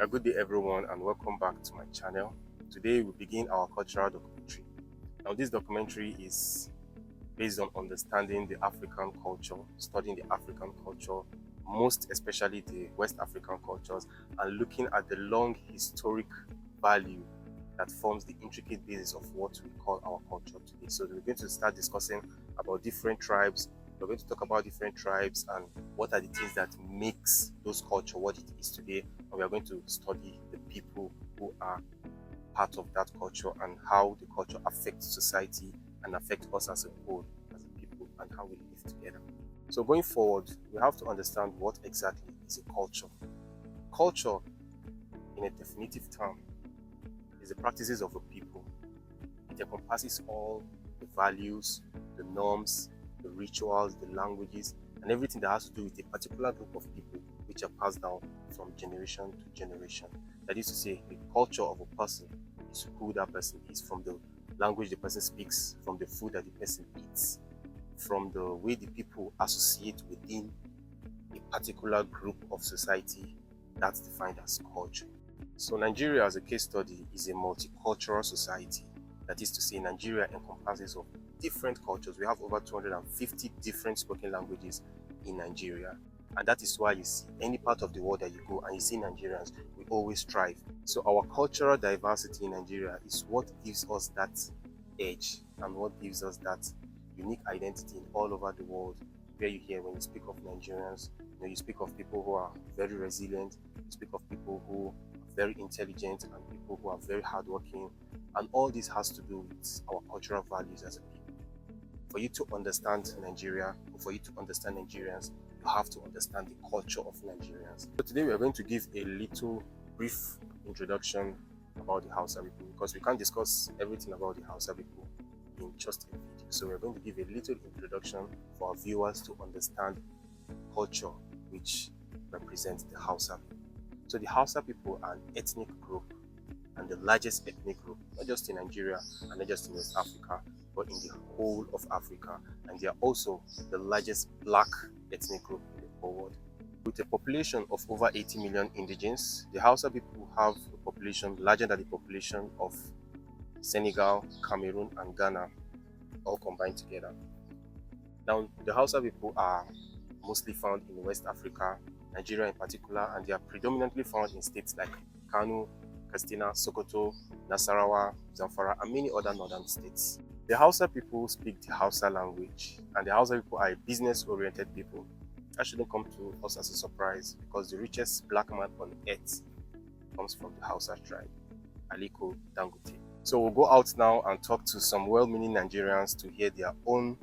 Yeah, good day everyone and welcome back to my channel. Today we begin our cultural documentary. Now this documentary is based on understanding the African culture, studying the African culture, most especially the West African cultures, and looking at the long historic value that forms the intricate basis of what we call our culture today. So we're going to start discussing about different tribes. We're going to talk about different tribes and what are the things that makes those culture what it is today. And we are going to study the people who are part of that culture and how the culture affects society and affects us as a whole, as a people, and how we live together. So going forward, we have to understand what exactly is a culture. Culture, in a definitive term, is the practices of a people. It encompasses all the values, the norms, the rituals, the languages, and everything that has to do with a particular group of people which are passed down from generation to generation. That is to say, the culture of a person is who that person is, from the language the person speaks, from the food that the person eats, from the way the people associate within a particular group of society. That's defined as culture. So Nigeria, as a case study, is a multicultural society. That is to say, Nigeria encompasses of different cultures. We have over 250 different spoken languages in Nigeria. And that is why you see any part of the world that you go and you see Nigerians, we always thrive. So our cultural diversity in Nigeria is what gives us that edge and what gives us that unique identity in all over the world, where you hear when you speak of Nigerians, you speak of people who are very resilient, you speak of people who are very intelligent and people who are very hardworking. And all this has to do with our cultural values as a people. For you to understand Nigeria, or for you to understand Nigerians, you have to understand the culture of Nigerians. So today we are going to give a little brief introduction about the Hausa people, because we can't discuss everything about the Hausa people in just a video. So we're going to give a little introduction for our viewers to understand the culture which represents the Hausa people. So the Hausa people are an ethnic group and the largest ethnic group, not just in Nigeria and not just in West Africa, but in the whole of Africa. And they are also the largest black ethnic group in the whole world. With a population of over 80 million indigenes, the Hausa people have a population larger than the population of Senegal, Cameroon, and Ghana, all combined together. Now, the Hausa people are mostly found in West Africa, Nigeria in particular, and they are predominantly found in states like Kano, Katsina, Sokoto, Nasarawa, Zamfara, and many other northern states. The Hausa people speak the Hausa language, and the Hausa people are a business-oriented people. That shouldn't come to us as a surprise, because the richest black man on earth comes from the Hausa tribe, Aliko Dangote. So we'll go out now and talk to some well-meaning Nigerians to hear their own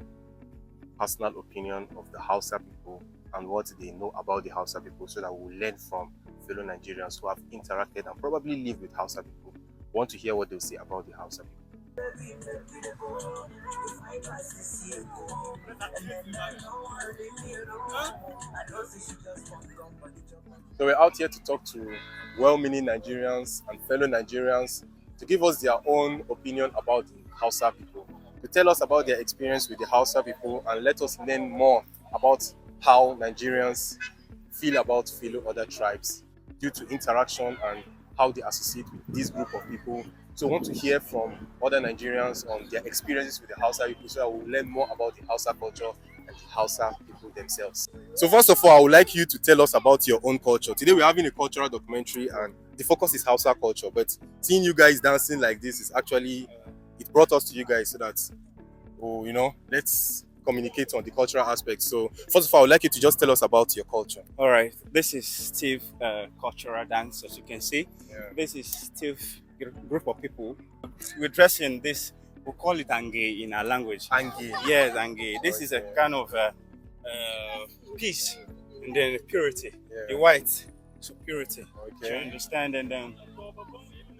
personal opinion of the Hausa people and what they know about the Hausa people, so that we'll learn from fellow Nigerians who have interacted and probably live with Hausa people. We want to hear what they'll say about the Hausa people. So we're out here to talk to well-meaning Nigerians and fellow Nigerians to give us their own opinion about the Hausa people, to tell us about their experience with the Hausa people and let us learn more about how Nigerians feel about fellow other tribes due to interaction and how they associate with this group of people. So I want to hear from other Nigerians on their experiences with the Hausa people, so I will learn more about the Hausa culture and the Hausa people themselves. So first of all, I would like you to tell us about your own culture. Today we're having a cultural documentary and the focus is Hausa culture, but seeing you guys dancing like this is actually, it brought us to you guys so that, let's communicate on the cultural aspect. So first of all, I would like you to just tell us about your culture. All right, this is Steve Cultural Dance, as you can see. Yeah. This is Steve group of people. We dress in this, we call it Ange in our language. Angie. Yes, Ange. This is a Okay. kind of peace and then purity. Yeah. The white, so purity. Do you Okay. understand? And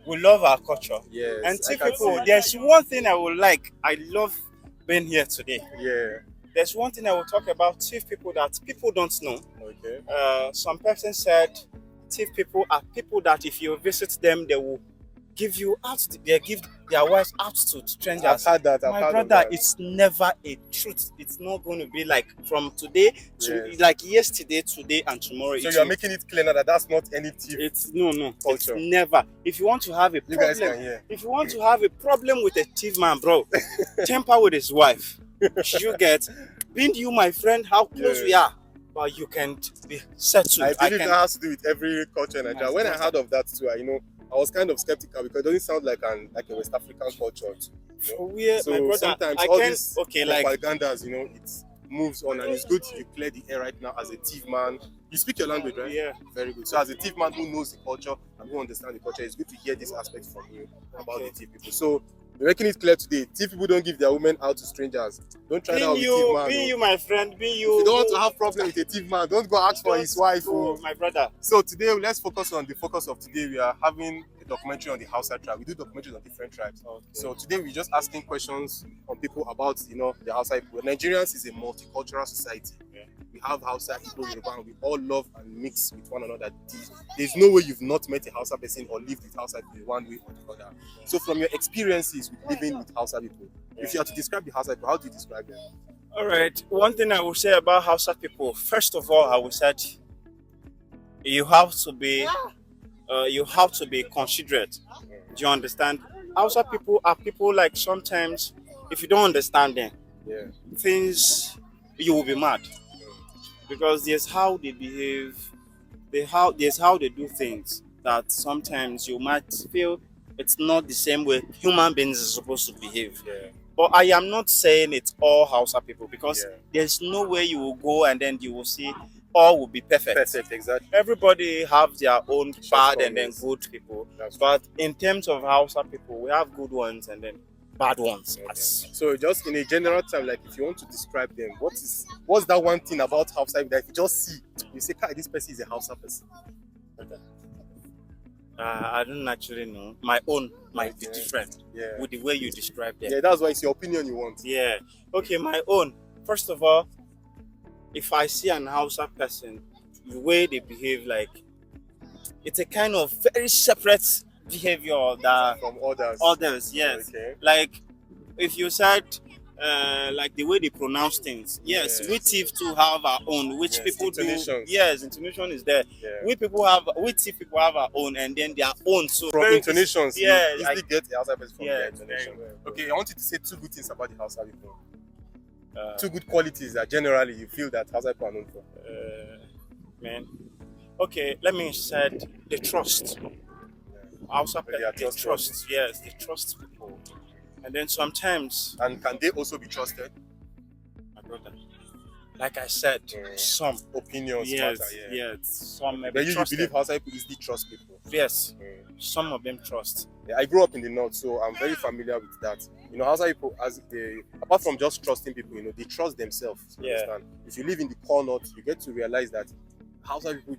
we love our culture. Yes. And I Steve can people, see. there's one thing I would like. I love being here today. Yeah. There's one thing I will talk about Thief people that people don't know. Okay. Some person said Thief people are people that if you visit them, they will give you out. They give their wives out to I've strangers. had that. I've My had brother, that. it's never a truth. It's not going to be like from today to Yes. like yesterday, today, and tomorrow. So It you are will- making it clear now that that's not any thief. It's no, it's culture. never. If you want to have a You guys problem, can hear. if you want to have a problem with a thief man, bro, temper with his wife. You get, being you, my friend, how close we Yeah. are, but you can be settled. I believe can. that has to do with every culture in Nigeria. Yes, When I yes. heard of that too, I was kind of skeptical because it doesn't sound like a West African culture. Where, So my brother, sometimes I all can. these Okay, like propagandas, it moves on, and it's good you clear the air right now as a thief man. You speak your language, right? yeah. Very good. So as a thief man who knows the culture and who understands the culture, it's good to hear this aspect from you about Okay. the thief people. So we're making it clear today. Thief people don't give their women out to strangers. Don't try that Being with thief you, man. being you, my friend, being you. If you don't want to have problem with a thief man, don't go ask for his wife. my brother. So today, let's focus on the focus of today. We are having a documentary on the Hausa tribe. We do documentaries on different tribes. Okay. So today we're just asking questions from people about, the Hausa people. Nigerians is a multicultural society. Yeah. We have Hausa, Igbo, Yoruba, and we all love and mix with one another. There's no way you've not met a Hausa person or lived with Hausa people one way or the other. So from your experiences with living with Hausa people, if you are to describe the Hausa people, how do you describe them? All right. One thing I will say about Hausa people. First of all, I will say you have to be considerate. Do you understand? Hausa people are people like sometimes if you don't understand them, Yeah. things you will be mad because there's how they behave, there's how they do things that sometimes you might feel it's not the same way human beings are supposed to behave. Yeah. But I am not saying it's all Hausa people because Yeah. there's no way you will go and then you will see all will be perfect. Perfect, exactly. Everybody have their own bad and then Shortcomings. good people. That's But in terms of Hausa people, we have good ones and then bad ones. Okay. So just in a general term, like if you want to describe them, what's that one thing about Hausa that if you just see, you say, "Kai, this person is a Hausa person." I don't actually know. My own might be Okay. different Yeah. with the way you describe them. Yeah, that's why it's your opinion you want. Yeah. Okay, my own. First of all, if I see an Hausa person, the way they behave, like it's a kind of very separate behavior that From others. others, yes. Okay. Like if you said like the way they pronounce things. Yes, Yes. we thief to have our own, which Yes, people do. intonations. Yes, intonation is there. Yeah. We thief people have our own and then their own. So From very intonations, yeah, you easily get the Hausa person from yeah, their intonation. very well. Okay, I want you to say two good things about the Hausa people. uh, Two good qualities that generally you feel that Hausa people are known for. man. Okay, let me say the trust. Hausa They are people, they trust. Yes, they trust people. And then sometimes, And can they also be trusted? my brother, like I said, some Opinions yes, matter, yeah. yes, some may But be you trusted. believe Hausa people easily trust people. Yes, some of them trust. Yeah, I grew up in the north, so I'm very familiar with that. Hausa people, apart from just trusting people, they trust themselves. You Yeah. understand? If you live in the core north, you get to realize that Hausa people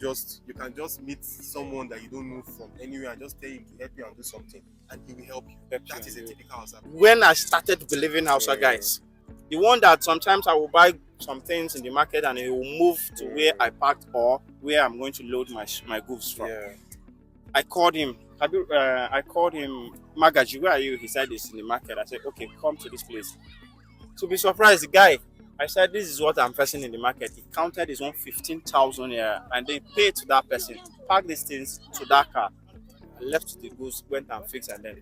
you can just meet someone that you don't know from anywhere and just tell him to help you and do something, and he will help you. That is a typical Hausa people. When I started believing Hausa guys, the one that sometimes I will buy some things in the market and it will move to where I parked or where I'm going to load my goods from. Yeah. I called him. I called him, Magaji, where are you? He said it's in the market. I said, okay, come to this place. To be surprised, the guy, I said, this is what I'm pressing in the market. He counted his own 15,000 here and they paid to that person. Packed these things to that car. I left the goods, went and fixed and then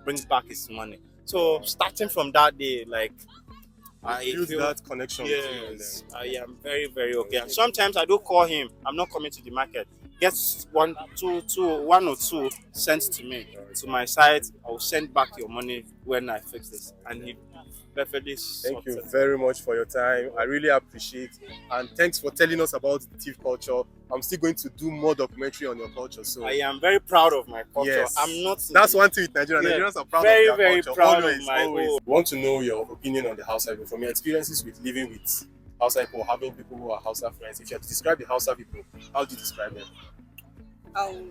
brings back his money. So starting from that day, like I Build feel that connection. yes, I am very, very okay. And sometimes I do call him. I'm not coming to the market. Get one or two sent to me to my site. I will send back your money when I fix this. And he perfectly. Thank you very much for your time. I really appreciate it. And thanks for telling us about the thief culture. I'm still going to do more documentary on your culture. So I am very proud of my culture. yes. I'm not. That's one thing with Nigeria. Yeah. Nigerians are proud Very, of their very culture. proud of always, my always. own. Want to know your opinion on the Hausa people from your experiences with living with Hausa people, having people who are Hausa friends. If you have to describe the Hausa people, how do you describe them? I'll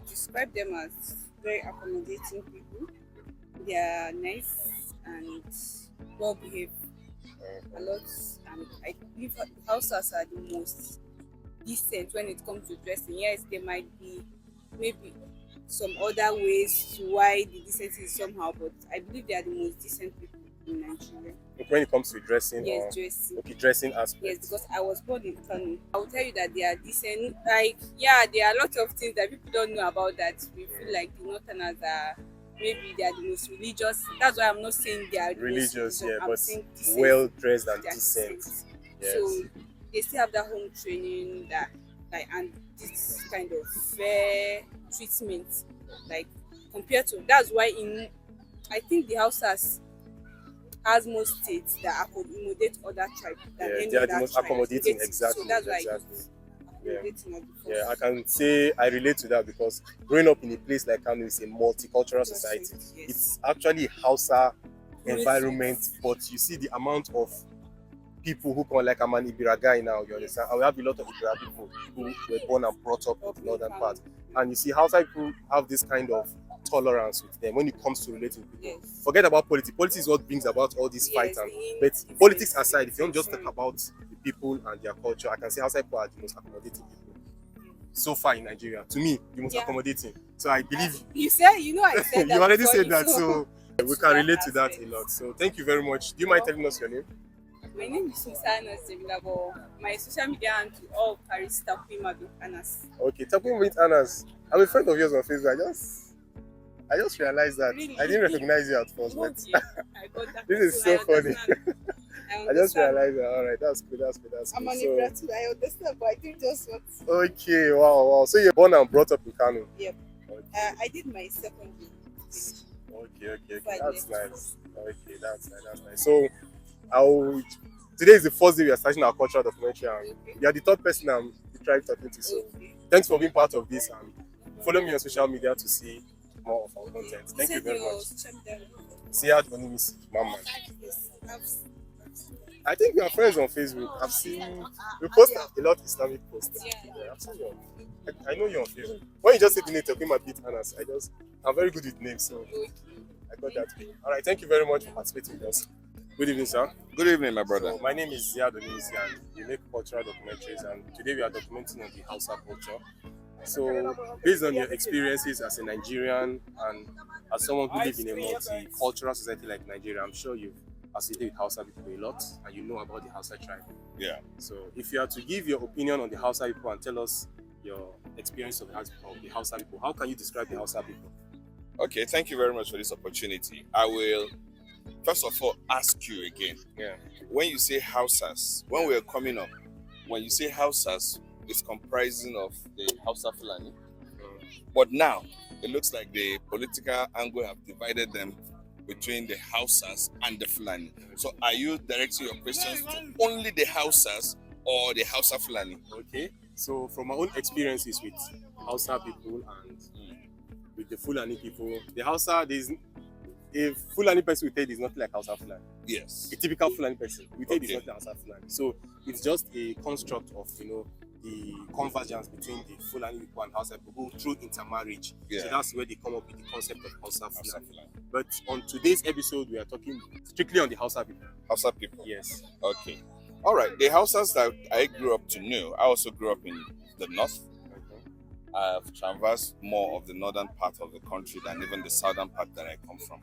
describe them as very accommodating people. They are nice and well behaved a lot, and I believe the Hausas are the most decent when it comes to dressing. Yes, they might be maybe some other ways to why the decency is somehow, but I believe they are the most decent people in Nigeria. Like when it comes to dressing or Yes, dressing. okay, dressing Yes, aspects. because I was born in Kano. I will tell you that they are decent. Like, yeah, there are a lot of things that people don't know about that. We feel like the Northerners are maybe they are the most religious. That's why I'm not saying they are the most Religious, religious. yeah, I'm but saying decent. well dressed and They are decent. decent. Yes. So they still have that home training that like and this kind of fair treatment. Like compared to that's why in I think the Hausas has most states that accommodate other tribes than Yeah, any they are other the most tribe. accommodating, So exactly. that's why Exactly. it's Yeah. accommodating at the Yeah, I first. can say I relate to that because growing up in a place like Kano is a multicultural society. Yes. It's actually Hausa Great environment, sense. but you see the amount of people who come like I'm an Ibira guy now, you understand? I will have a lot of Ibira people who were born and brought up in the northern part. And you see Hausa people have this kind of tolerance with them when it comes to relating with people. Yes. Forget about politics. Politics is what brings about all this fight Yes, and the but different- politics aside, if you don't just talk different- about the people and their culture, I can say Hausa people are the most accommodating people so far in Nigeria. To me, the most Yeah. accommodating. So I believe You said I said that you already before said you, that, so we can relate to that a aspect. lot. So thank you very much. Do you mind telling us your name? My name is Musana Zemila, but my social media handle all carries Takwima with Anas. Okay, talking with Anas. I'm a friend of yours on Facebook. I just realized that Really? I didn't recognize you at first, but Okay, I got that. this is So so funny. understand. I just realized that. All right, that's good. That's good. I'm an So, Ibra too. I understand, but I think just what. okay, wow. So you're born and brought up in Kano. Yep. Okay. I did my secondary. Okay. Before I That's left. nice. Okay, that's nice. So, I'll, today is the first day we are starting our cultural documentary, and Okay. you are the third person I'm talking to. So, Okay. thanks for being part of this, and follow me on social media to see more of our content. Thank you said very your much. social media. Ziad Onimisi, Mama. Yes, I think we are friends on Facebook. I've seen you post a lot of Islamic posts. Yeah. I've seen you. I know you on Facebook. When you just said the name, talking about Anas, I'm very good with names, so I got that. All right, thank you very much for participating with us. Good evening, sir. Good evening, my brother. So, my name is Ziad Onimisi, and we make cultural documentaries, and today we are documenting on the Hausa culture. So, based on your experiences as a Nigerian and as someone who lives in a multicultural society like Nigeria, I'm sure you've associated with Hausa people a lot and you know about the Hausa tribe. Yeah. So, if you are to give your opinion on the Hausa people and tell us your experience of the Hausa people, how can you describe the Hausa people? Okay, thank you very much for this opportunity. I will first of all ask you again. Yeah. When you say Hausas, when we are coming up, when you say Hausas, it's comprising of the Hausa Fulani. But now, it looks like the political angle have divided them between the Hausas and the Fulani. So are you directing your questions to only the Hausas or the Hausa Fulani? Okay. So from my own experiences with Hausa people and with the Fulani people, the Hausa, a Fulani person will tell you it's not like Hausa Fulani. Yes. A typical Fulani person will tell you Okay. it's not like Hausa Fulani. So it's just a construct of, the convergence between the Fulani people and Hausa people through intermarriage. Yeah. So that's where they come up with the concept of Hausa Hausa Fulani. Fulani. But on today's episode, we are talking strictly on the Hausa people. Hausa people. Yes. Okay. All right. The Hausas that I grew up to know, I also grew up in the north. Okay. I've traversed more of the northern part of the country than even the southern part that I come from.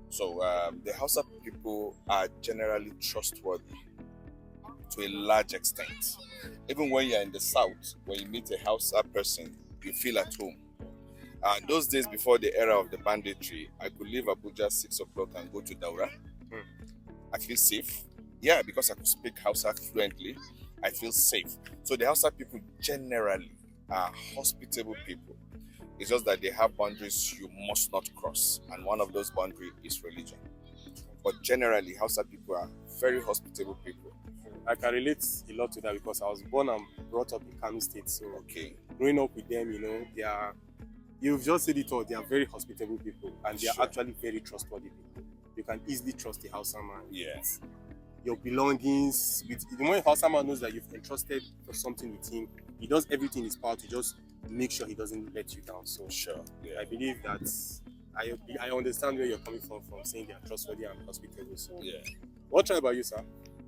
So the Hausa people are generally trustworthy to a large extent. Even when you're in the south, when you meet a Hausa person, you feel at home. Those days before the era of the banditry, I could leave Abuja 6 o'clock and go to Daura. I feel safe. Yeah, because I could speak Hausa fluently, I feel safe. So the Hausa people generally are hospitable people. It's just that they have boundaries you must not cross, and one of those boundaries is religion. But generally, Hausa people are very hospitable people. I can relate a lot to that because I was born and brought up in Kano State. So Okay. growing up with them, you've just said it all, they are very hospitable people and they are Sure. actually very trustworthy people. You can easily trust the Hausa man. Yeah. Your belongings, the moment Hausa man knows that you've entrusted for something with him, he does everything in his power to just make sure he doesn't let you down. So Sure. Yeah. I believe that I understand where you're coming from saying they are trustworthy and hospitable. So Yeah. what tribe are you, sir?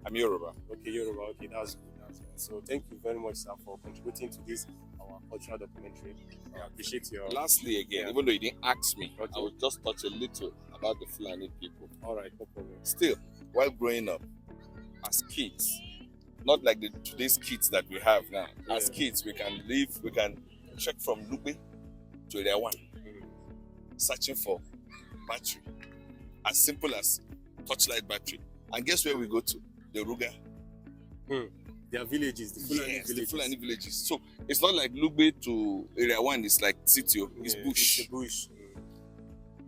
I'm Yoruba. Okay, Yoruba. Okay, that's good. That's good. So thank you very much, sir, for contributing to this our cultural documentary. I appreciate your. Lastly, again, Yeah. even though you didn't ask me, Okay. I will just touch a little about the Fulani people. All right, no problem. Still, while growing up, as kids, not like the today's kids that we have now. As Yeah. kids, we can check from Lugbe to Area 1, searching for battery. As simple as touchlight battery. And guess where we go to? The Ruga. Their villages, the Fulani Yes, villages. the Fulani villages. So it's not like Lugbe to Area 1 is like city, it's Yeah, bush. It's the bush.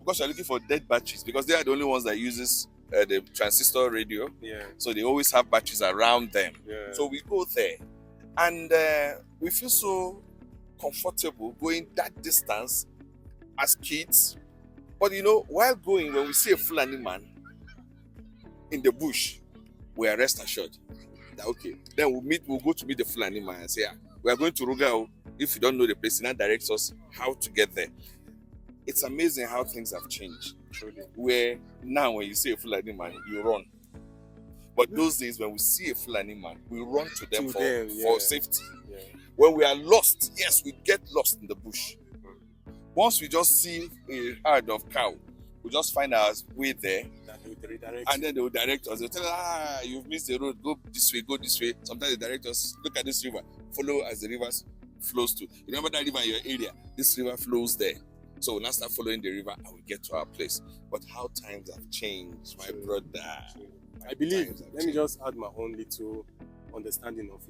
Because you're looking for dead batteries, because they are the only ones that uses the transistor radio. Yeah. So they always have batteries around them. Yeah. So we go there, and we feel so comfortable going that distance as kids. But while going, when we see a Fulani man in the bush, we are rest assured that okay. Then we'll go to meet the Fulani man and say, we are going to Ruga. If you don't know the place, he now directs us how to get there. It's amazing how things have changed. Truly. Where now when you see a Fulani man, you run. But those days when we see a Fulani man, we run to them To for them, yeah. safety. Yeah. When we are lost, yes, we get lost in the bush. Once we just see a herd of cow, we just find our way there, That they will redirect. and then they will direct us. They'll tell us, you've missed the road, go this way, go this way. Sometimes they direct us, look at this river, follow as the river flows to. You remember that river in your area? This river flows there. So we'll now start following the river and we get to our place. But how times have changed, my True. brother. I believe, Times have let me just add my own little understanding of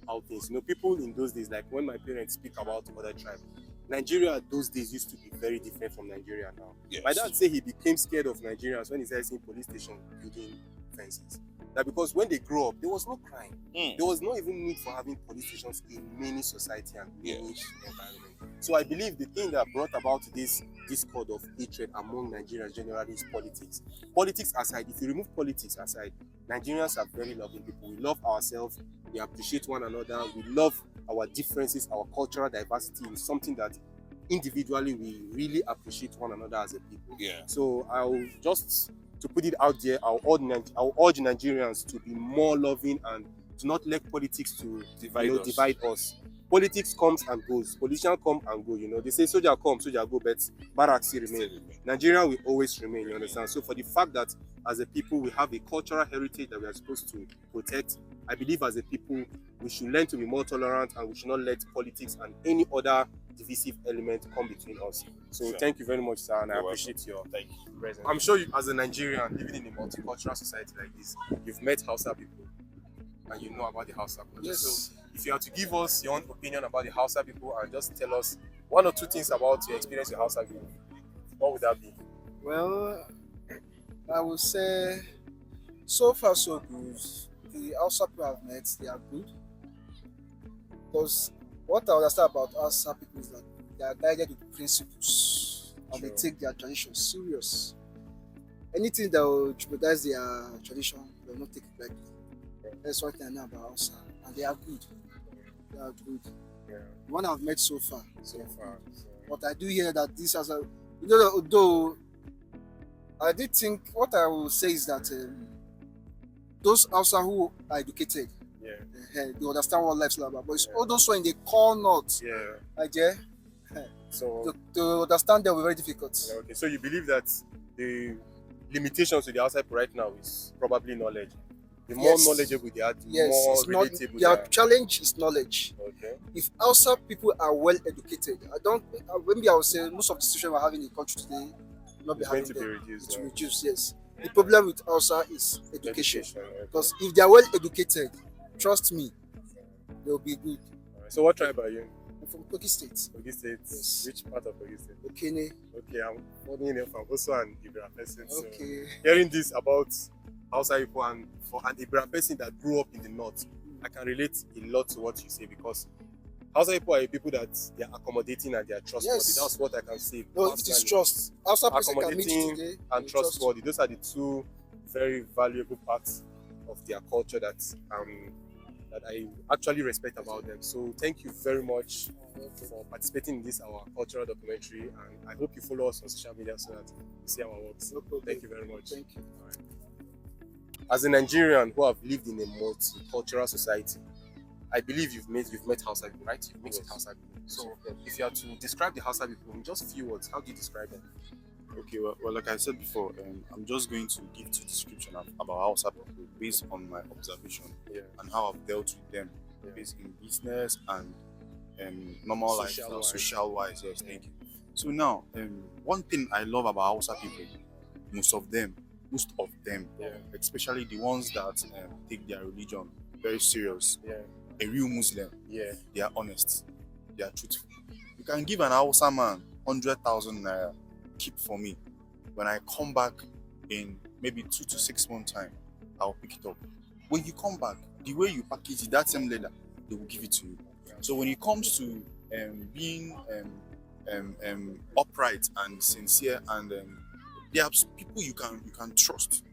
how things. People in those days, like when my parents speak about other tribes, Nigeria those days used to be very different from Nigeria now. Yes. My dad said he became scared of Nigerians when he started seeing police station building fences. That because when they grow up, there was no crime. There was no even need for having police stations in many society and many environment. So I believe the thing that brought about this discord of hatred among Nigerians generally is politics. Politics aside, if you remove politics aside, Nigerians are very loving people. We love ourselves, we appreciate one another, we love our differences, our cultural diversity is something that individually we really appreciate one another as a people. Yeah. So I'll just, to put it out there, I'll urge Nigerians to be more loving and to not let politics to divide us. Politics comes and goes. Politicians come and go. They say soldier come, soldier go, but barracks still remain. Nigeria will always remain, you understand? So for the fact that as a people we have a cultural heritage that we are supposed to protect, I believe as a people we should learn to be more tolerant and we should not let politics and any other divisive element come between us. So Thank you very much, sir, and I appreciate your presence. I'm sure you, as a Nigerian living in a multicultural society like this, you've met Hausa people and you know about the Hausa culture. Yes. So if you are to give us your own opinion about the Hausa people and just tell us one or two things about your experience with Hausa people, what would that be? Well, I would say so far so good. The Hausa people I've met, they are good. Because what I understand about Hausa people is that they are guided with principles and they Sure. take their tradition serious. Anything that will jeopardize their tradition, they will not take it lightly. That's one thing I know about Hausa. And they are good. They are good. Yeah, The one I've met so far. so far. So, But I do hear that this has a, although I did think, what I will say is that those Hausa who are educated, yeah, they understand what life's about. But it's all those who are in the core north, yeah. like, yeah, So, to understand them will be very difficult. yeah, okay. So you believe that the limitations to the outside people right now is probably knowledge. The more Yes. knowledgeable they are, the Yes, more it's not, relatable they their are. challenge is knowledge. Okay. If Hausa people are well educated, maybe I would say most of the situation we're having in the country today will not be It's going having to be them. reduced. It will reduce, yes. The problem with Hausa is education. Okay. Because if they are well educated, trust me, they'll be good. Alright. So what tribe are you? I'm from Kogi State, Kogi State. Yes. Which part of Kogi State? Okene. Okay, I'm funny enough. I'm also an Ibra person. So Okay. hearing this about Hausa people and for an Ibra person that grew up in the north, I can relate a lot to what you say because Hausa people are people that they are accommodating and they are trustworthy. Yes. That's what I can say. No, it is personally. trust. Hausa person can meet you Accommodating today And trustworthy. Those are the two very valuable parts of their culture that I actually respect about them. So thank you very much for participating in this our cultural documentary, and I hope you follow us on social media so that you see our works. No problem. Thank you very much. Thank you. As a Nigerian who have lived in a multicultural society, I believe you've met Hausa people, right? You've mixed with Hausa people. So, if you are to describe the Hausa people in just few words, how do you describe them? Okay, well, like I said before, I'm just going to give two description about Hausa people based on my observation Yeah. and how I've dealt with them, Yeah. based in business and normal Social life, wise. social wise. Yes, thank you. So now, one thing I love about Hausa people, most of them, Yeah. especially the ones that take their religion very serious, Yeah. a real Muslim, Yeah. they are honest, they are truthful. You can give an Hausa man 100,000 naira, keep for me. When I come back in maybe 2 to 6 months time, I'll pick it up. When you come back, the way you package it, that same leather, they will give it to you. So when it comes to being upright and sincere, and there are people you can trust,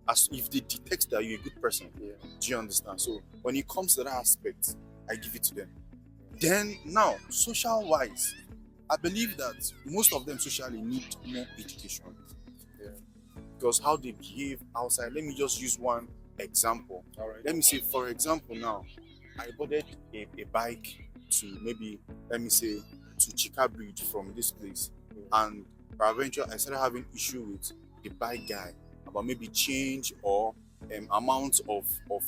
as if they detect that you're a good person. Yeah. Do you understand? So when it comes to that aspect, I give it to them. Then now, social wise, I believe that most of them socially need more education. Yeah. Because how they behave outside. Let me just use one example. All right. Let me say, for example, now I boarded a bike to maybe, let me say, to Chika Bridge from this place, and peradventure I started having issue with the bike guy about maybe change or amount of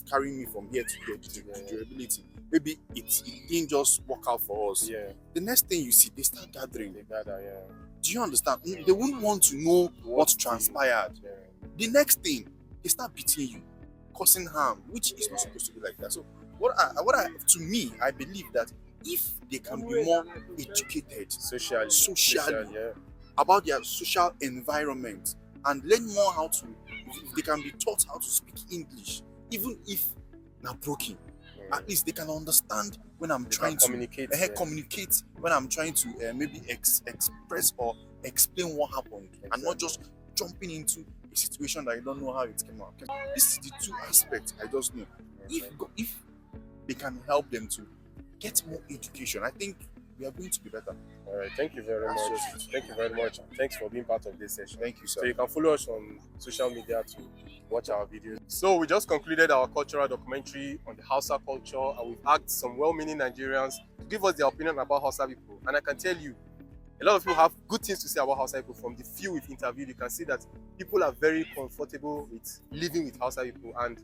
carrying me from here to here to durability. Maybe it didn't just work out for us. Yeah. The next thing you see, they start gathering. They gather. Yeah. Do you understand? They wouldn't want to know what transpired. Yeah. The next thing, they start beating you, causing harm, which is not supposed to be like that. So to me, I believe that if they can be more educated Socially. Yeah. about their social environment and learn more how to, if they can be taught how to speak English, even if not broken, at least they can understand when I'm trying to communicate. communicate, when I'm trying to maybe express or explain what happened, and not just jumping into a situation that I don't know how it came out. This is the two aspects I just know. If they can help them to get more education, I think we are going to be better. All right. Thank you very much. Thank you very much. And thanks for being part of this session. Thank you, sir. So you can follow us on social media to watch our videos. So we just concluded our cultural documentary on the Hausa culture, and we've asked some well-meaning Nigerians to give us their opinion about Hausa people. And I can tell you, a lot of people have good things to say about Hausa people. From the few we've interviewed, you can see that people are very comfortable with living with Hausa people. And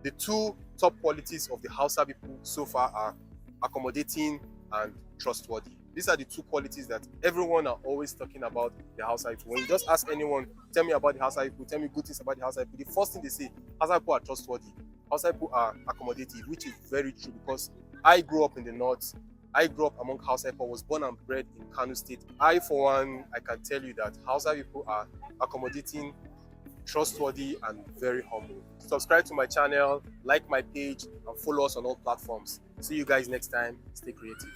the two top qualities of the Hausa people so far are accommodating and trustworthy. These are the two qualities that everyone are always talking about the Hausa people. When you just ask anyone, tell me about the Hausa people, tell me good things about the Hausa people, the first thing they say, Hausa people are trustworthy. Hausa people are accommodative, which is very true, because I grew up in the north. I grew up among Hausa people, was born and bred in Kano State. I, for one, I can tell you that Hausa people are accommodating, trustworthy, and very humble. Subscribe to my channel, like my page, and follow us on all platforms. See you guys next time. Stay creative.